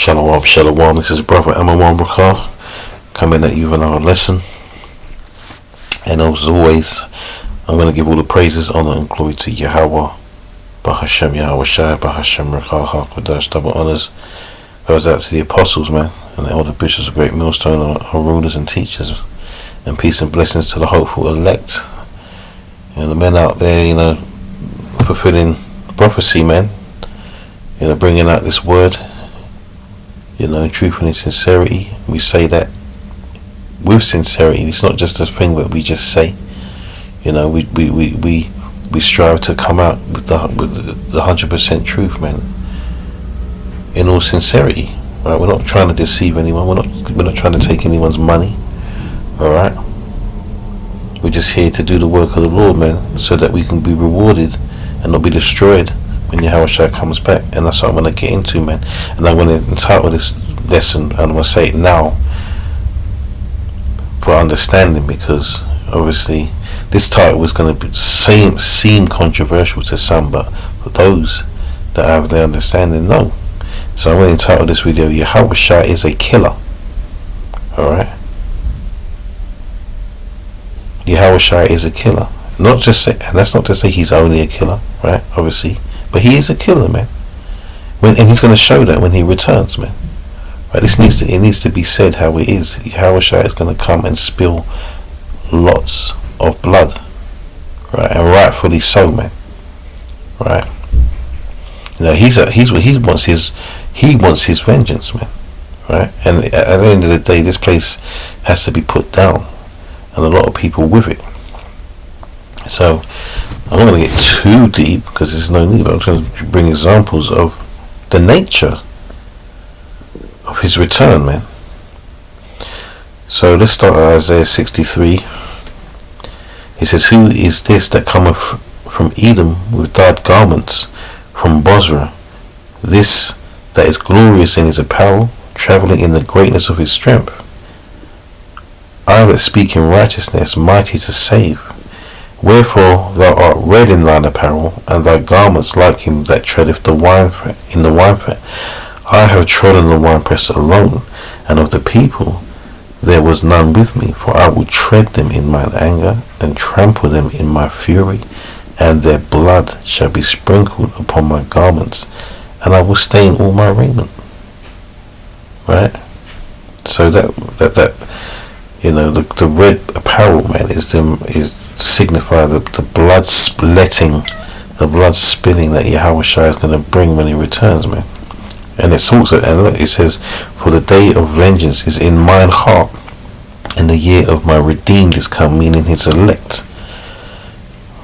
Shalom, shalom. This is Brother Amon Brakar coming at you with another lesson. And as always, I'm going to give all the praises, honor, and glory to Yahweh, Bahashem Yahawashi, Bahashem Rakah HaKadosh. Double honors goes out to the apostles, man, and all the bishops of Great Millstone, our rulers and teachers, and peace and blessings to the hopeful elect. The men out there, fulfilling prophecy, man. Bringing out this word. Truth and sincerity. We say that with sincerity. It's not just a thing that we just say. We strive to come out with the 100% truth, man. In all sincerity, right? We're not trying to deceive anyone. We're not trying to take anyone's money. All right. We're just here to do the work of the Lord, man, so that we can be rewarded and not be destroyed when Yahawashi comes back. And that's what I'm going to get into, man. And I'm going to entitle this lesson, and I'm going to say it now for understanding, because obviously this title was going to seem controversial to some, but for those that have the understanding, no. So I'm going to entitle this video, Yahawashi is a killer. Alright? Yahawashi is a killer. And that's not to say he's only a killer, right? Obviously. But he is a killer, man. And he's going to show that when he returns, man. Right? It needs to be said how it is. Yahawashi is going to come and spill lots of blood, right? And rightfully so, man. Right? He wants his vengeance, man. Right? And at the end of the day, this place has to be put down, and a lot of people with it. So I'm not going to get too deep because there's no need, but I'm going to bring examples of the nature of his return, man. So let's start at Isaiah 63. It says, "Who is this that cometh from Edom with dyed garments from Bozrah? This that is glorious in his apparel, travelling in the greatness of his strength. I that speak in righteousness, mighty to save. Wherefore thou art red in thine apparel, and thy garments like him that treadeth in the winepress. I have trodden the winepress alone, and of the people there was none with me. For I will tread them in mine anger, and trample them in my fury, and their blood shall be sprinkled upon my garments, and I will stain all my raiment." Right? So that the red apparel, man, is signify the blood spilling that Yahawashi is going to bring when he returns, man. And it says, "For the day of vengeance is in mine heart, and the year of my redeemed is come," meaning his elect.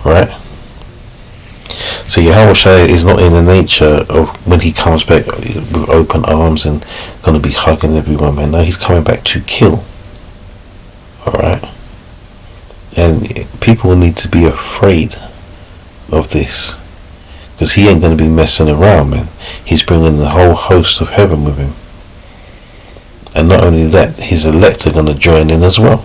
Right? So Yahawashi is not in the nature of when he comes back with open arms and going to be hugging everyone, man. No, he's coming back to kill. Alright? And people need to be afraid of this, because he ain't going to be messing around, man. He's bringing the whole host of heaven with him. And not only that, his elect are going to join in as well.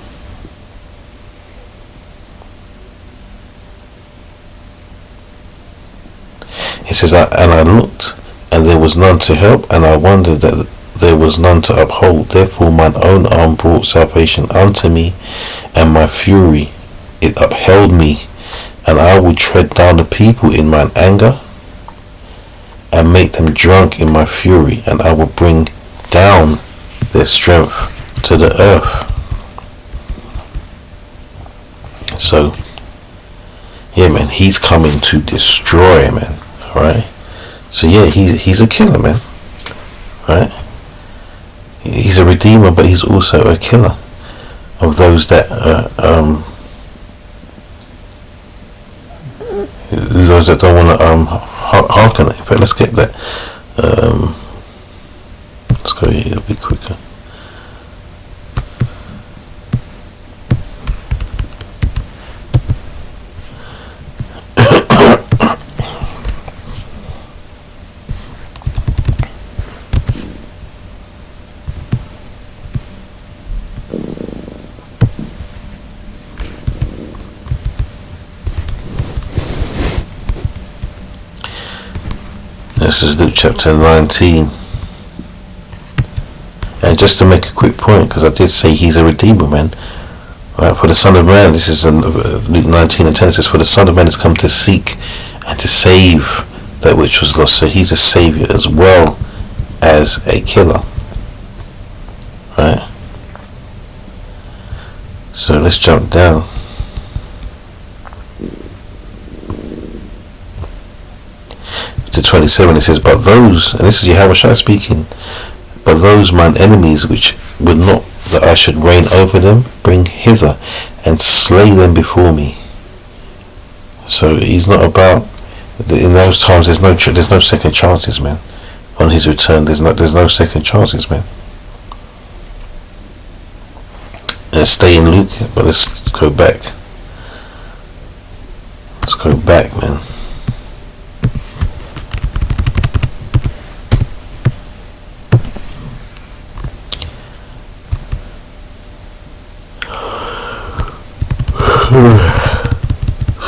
He says, "And I looked, and there was none to help, and I wondered that there was none to uphold. Therefore mine own arm brought salvation unto me, and my fury it upheld me. And I will tread down the people in mine anger, and make them drunk in my fury, and I will bring down their strength to the earth." So, yeah, man, he's coming to destroy, man. Alright? So yeah, he's a killer, man. Right? He's a redeemer, but he's also a killer of those that don't want to hearken. In fact, let's get that. Let's go here a bit quicker. This is Luke chapter 19. And just to make a quick point, because I did say he's a redeemer, man. Right, for the Son of Man, this is in Luke 19:10. It says, "For the Son of Man has come to seek and to save that which was lost." So he's a savior as well as a killer. Right. So let's jump down. To 27, it says, "But those," and this is Yahawashi speaking, "but those mine enemies which would not that I should reign over them, bring hither and slay them before me." So he's not about, in those times there's no second chances, man. On his return, there's no second chances, man. Let's stay in Luke, but let's go back. Let's go back, man.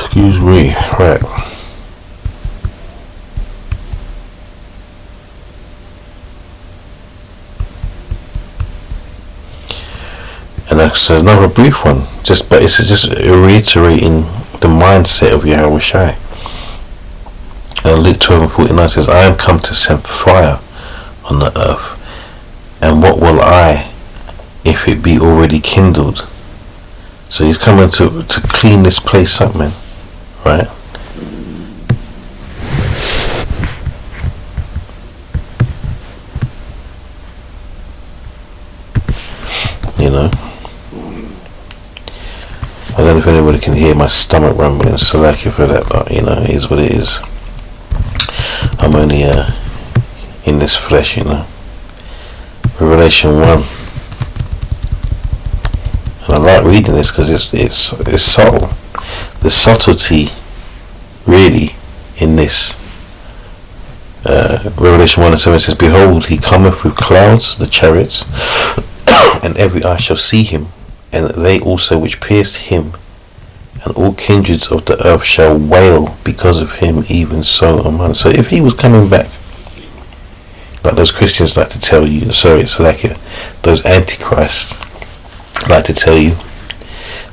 Excuse me, right. And that's another brief one, but it's just reiterating the mindset of Yahawashi. And Luke 12:49 says, "I am come to send fire on the earth, and what will I, if it be already kindled?" So he's coming to clean this place up, man. Right? You know? I don't know if anybody can hear my stomach rumbling, so thank you for that, but you know, it is what it is. I'm only in this flesh, you know. Revelation 1. And I like reading this because it's subtle. The subtlety, really, in this. Revelation 1:7 says, "Behold, he cometh with clouds, the chariots, and every eye shall see him, and they also which pierced him, and all kindreds of the earth shall wail because of him, even so among." So if he was coming back, like those Christians like to tell you, those antichrists like to tell you,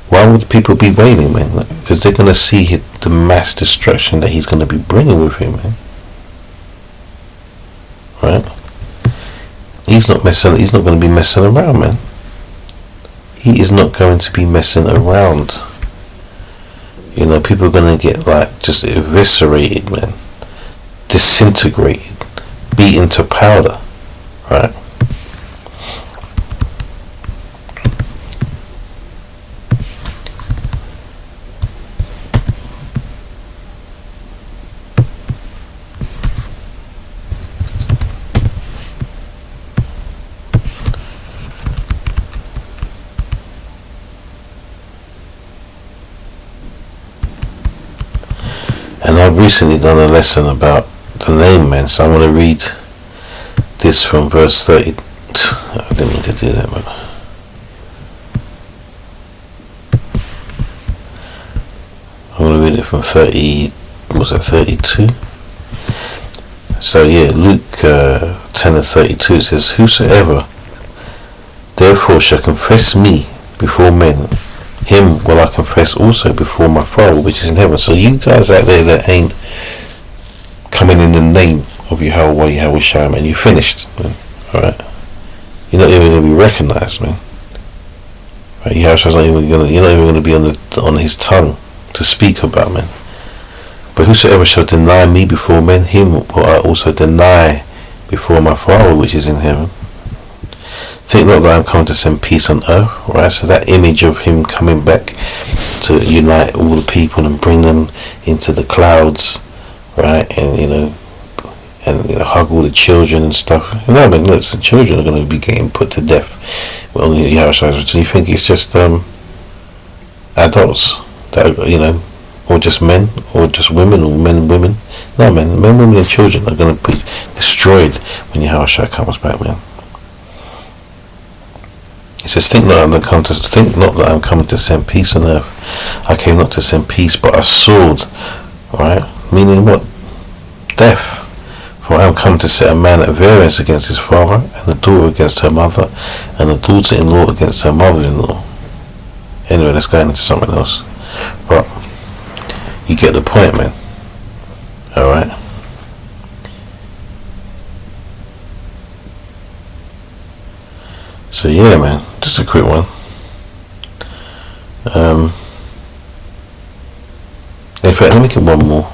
why would people be wailing, man? Because they're going to see the mass destruction that he's going to be bringing with him, man. Right? He's not going to be messing around, man. He is not going to be messing around. You know, people are going to get just eviscerated, man. Disintegrated. Beaten to powder. Right? And I've recently done a lesson about the name, man, so I want to read this from verse 30. I didn't mean to do that, man. I want to read it from 30, was it 32? So yeah, Luke 10:32, it says, "Whosoever therefore shall confess me before men, him will I confess also before my Father which is in heaven." So you guys out there that ain't coming in the name of Yahawashi, man, you finished, man. Alright? You're not even going to be recognized, man. Right? Yahushua's you're not even going to be on his tongue to speak about, man. "But whosoever shall deny me before men, him will I also deny before my Father which is in heaven. Think not that I am come to send peace on earth," right? So that image of him coming back to unite all the people and bring them into the clouds, right? And hug all the children and stuff. You know, I mean, look, the children are going to be getting put to death. Well, so you think it's just adults that or just men, or just women, or men and women? No, man, men, women, and children are going to be destroyed when Yahawashi comes back, man. He says, think not that I'm coming to send peace on earth. I came not to send peace, but a sword. Right? Meaning what? Death. For I am come to set a man at variance against his father, and the daughter against her mother, and the daughter-in-law against her mother-in-law. Anyway, let's go into something else. But you get the point, man. Alright? So yeah, man, just a quick one. In fact, let me get one more.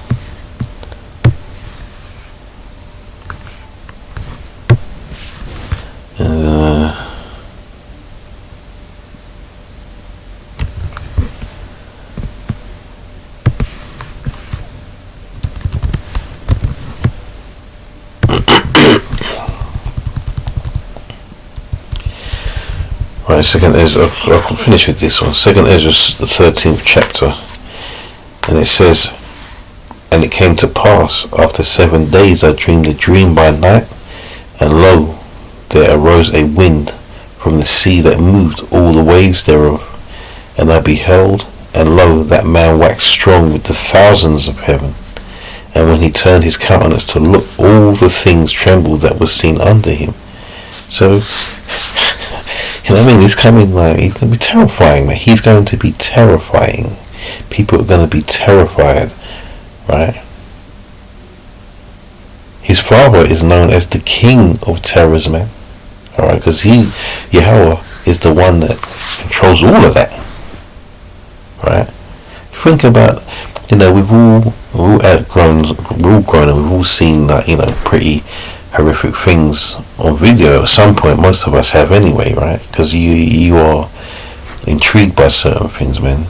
Right, second Ezra, I'll finish with this one. Second Ezra, the 13th chapter, and it says, and it came to pass, after 7 days I dreamed a dream by night, and lo, there arose a wind from the sea that moved all the waves thereof, and I beheld, and lo, that man waxed strong with the thousands of heaven, and when he turned his countenance to look, all the things trembled that were seen under him. So, you know what I mean? He's coming like, he's going to be terrifying, man. He's going to be terrifying. People are going to be terrified, right? His father is known as the king of terrors, man. Alright, because Yahweh is the one that controls all of that. Right? Think about, you know, we're all grown and we've all seen that, you know, pretty horrific things on video at some point. Most of us have anyway, right? Because you are intrigued by certain things, man,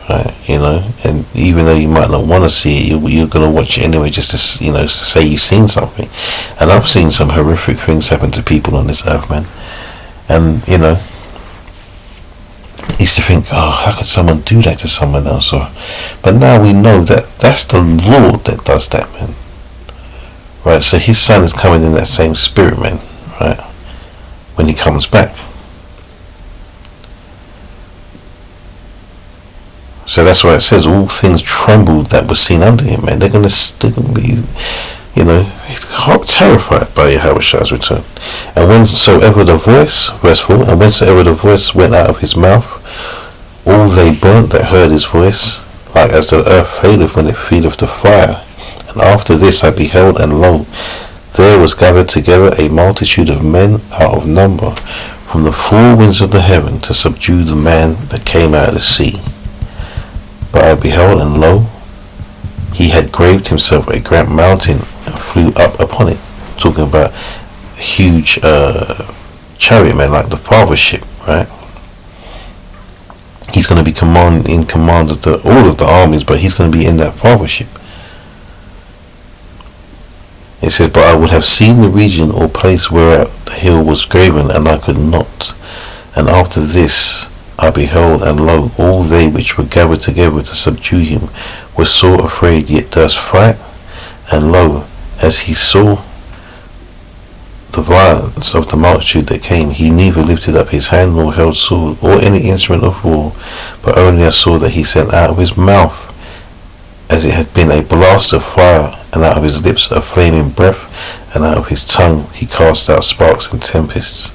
right? You know, and even though you might not want to see it, you're going to watch it anyway, just to, you know, to say you've seen something. And I've seen some horrific things happen to people on this earth, man. And, you know, used to think, oh, how could someone do that to someone else? But now we know that that's the Lord that does that, man. Right, so his son is coming in that same spirit, man, right, when he comes back. So that's why it says all things trembled that were seen under him, man. They're gonna be, you know, terrified by Yahawashi's return. And whensoever the voice, verse 4, and whensoever the voice went out of his mouth, all they burnt that heard his voice, like as the earth faileth when it feeleth the fire. And after this I beheld, and lo, there was gathered together a multitude of men out of number from the four winds of the heaven to subdue the man that came out of the sea. But I beheld, and lo, he had graved himself a great mountain and flew up upon it. Talking about a huge chariot, man, like the father's ship, right? He's going to be in command of all of the armies, but he's going to be in that father's ship. It said, but I would have seen the region or place whereat the hill was graven, and I could not. And after this I beheld, and lo, all they which were gathered together to subdue him were sore afraid, yet durst fight. And lo, as he saw the violence of the multitude that came, he neither lifted up his hand nor held sword or any instrument of war, but only I saw that he sent out of his mouth as it had been a blast of fire, and out of his lips a flaming breath, and out of his tongue he cast out sparks and tempests.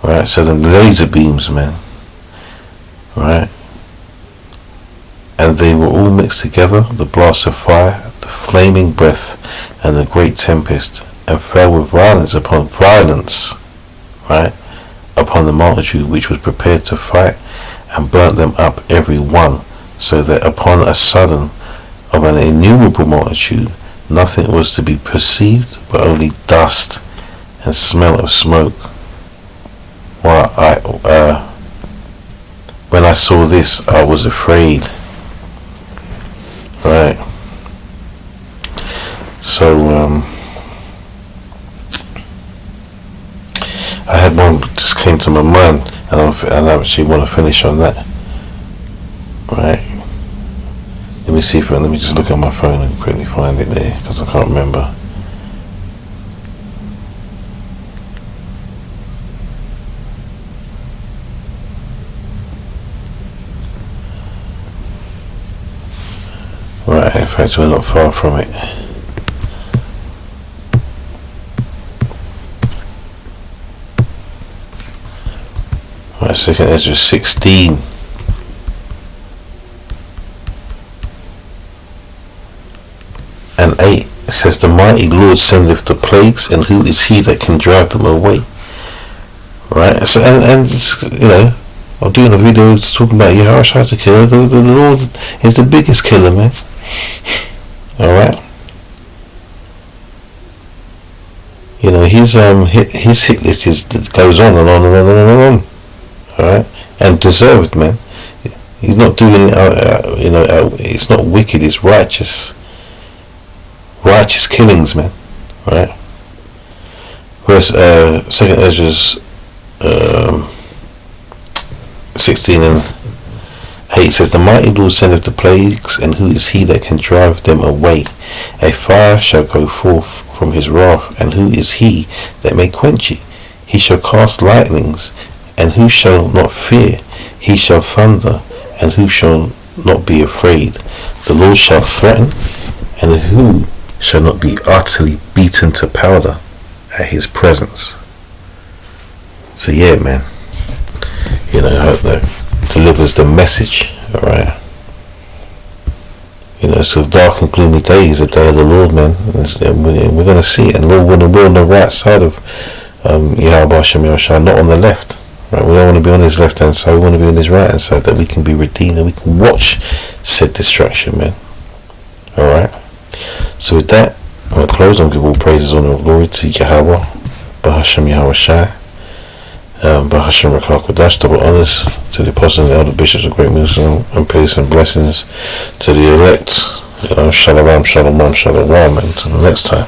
Right, so the laser beams, man. Right, and they were all mixed together, the blast of fire, the flaming breath, and the great tempest, and fell with violence upon violence, right, upon the multitude which was prepared to fight, and burnt them up every one, so that upon a sudden of an innumerable multitude nothing was to be perceived but only dust and smell of smoke. When I saw this, I was afraid. Right. So I had one just came to my mind, and I actually want to finish on that. Right. Let me just look at my phone and quickly find it there, because I can't remember. Right, in fact we're not far from it. Right, 2nd Ezra 16. And 8, it says, the mighty Lord sendeth the plagues, and who is he that can drive them away? Right, so, and you know, I'm doing a video talking about Yahawashi as a killer. The Lord is the biggest killer, man. Alright? You know, his hit list goes on and on and on and on. Alright? And deserved, man. He's not doing it, it's not wicked, it's righteous. Righteous killings, man. Right? Verse 2nd Ezra's 16 and 8 says, the mighty Lord sendeth the plagues, and who is he that can drive them away? A fire shall go forth from his wrath, and who is he that may quench it? He shall cast lightnings, and who shall not fear? He shall thunder, and who shall not be afraid? The Lord shall threaten, and who shall not be utterly beaten to powder at his presence? So yeah, man, you know, I hope that delivers the message. Alright, you know, so dark and gloomy day is the day of the Lord, man, and we're going to see it, and Lord, we're on the right side of Yahawashi, not on the left. Right? We don't want to be on his left hand side, we want to be on his right hand side, that we can be redeemed and we can watch said destruction, man. Alright, so with that, I'm going to close and give all praises, honor and glory to Yahweh, Bahashem Yahawashi, Bahashem Rakakwadash, double honors to the apostles and the elder bishops of Great Muslim, and peace and blessings to the elect. Shalom, shalom, shalom, and until the next time.